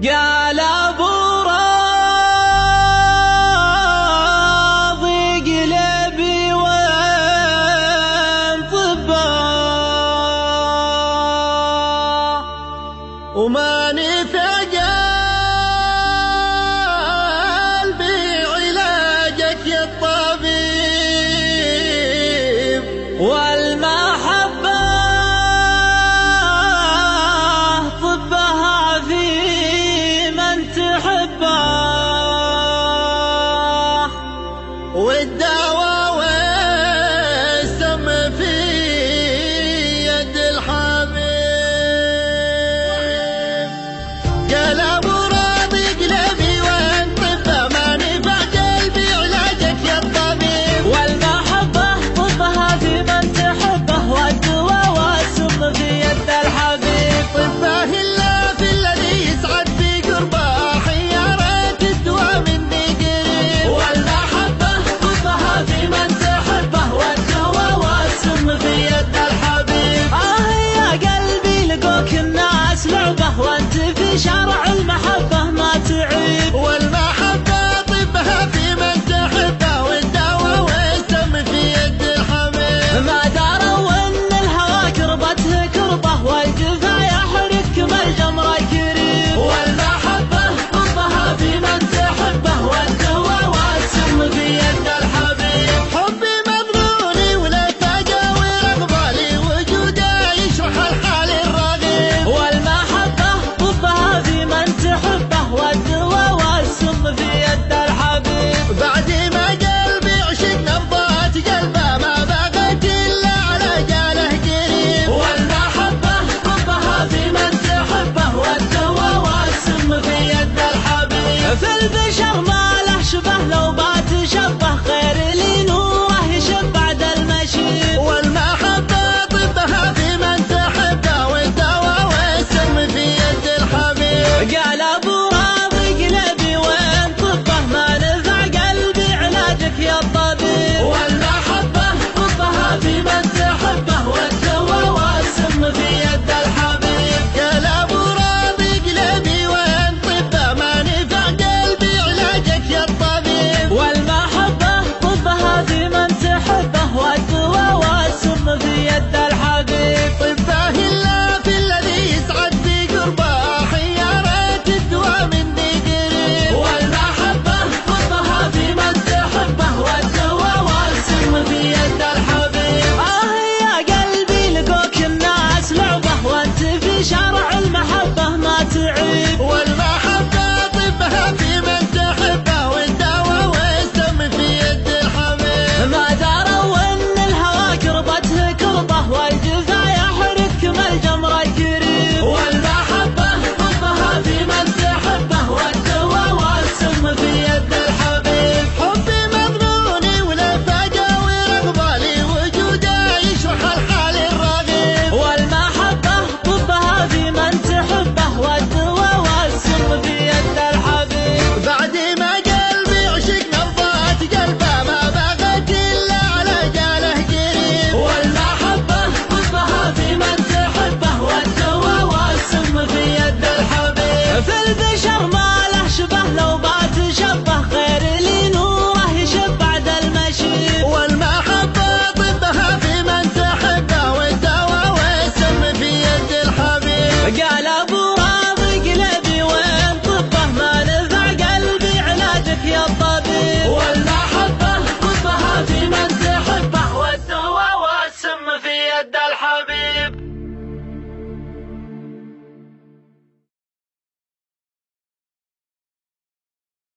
قال ابو راضي قلبي وين طباه وما نفع قلبي علاجك يا الطبيب والمحبة طبها في من تحبه والدواء والسم في يد الحبيب. قال ابو راضي قلبي وين طبه ما نفع قلبي علاجك يا الطبيب والمحبة طبها في من تحبه والدواء والسم في يد الحبيب. طبه الا في الذي يسعد في قربه حيارات الدواء مني قريب والمحبة طبها في من تحبه والدواء والسم في يد الحبيب. يا قلبي لقوك الناس لعبه وانت في شرع المحبة ما تعيب والمحبة طبها في من تحبه والدواء والسم في يد الحبيب. ما داروا ان الهوى كربته كربه والجفا يحرق كما الجمر قريب والمحبة طبها في من تحبه والدواء والسم في يد الحبيب. حبي مظنوني ولا تجاوي رغبالي وجوده يشرح الحال الرغيب والمحبة طبها في من تحبه والدواء والسم في يد الحبيب. بعد ما قلبي عشق نبضات قلبه ما بغيت الا على جاله قريب والمحبة طبها في من تحبه والدواء والسم في يد الحبيب. في البشر ما له شبه لو بات شبه غير لي نوره يشب بعد المشيب والمحبة طبها في من تحبه والدواء والسم في يد الحبيب. قال ابو راضي قلبي وين طبه ما نفع قلبي علاجك يا الطبيب والمحبة طبها في من تحبه والدواء والسم في يد الحبيب. قال ابو راضي قلبي وين طبه ما نفع قلبي علاجك يا الطبيب والمحبة طبها في من تحبه والدواء والسم في يد الحبيب. طبه الا في الذي يسعد في قربه حيارات الدواء مني قريب والمحبة طبها في من تحبه والدواء والسم في يد الحبيب. يا قلبي لقوك الناس لعبه وانت في شرع المحبة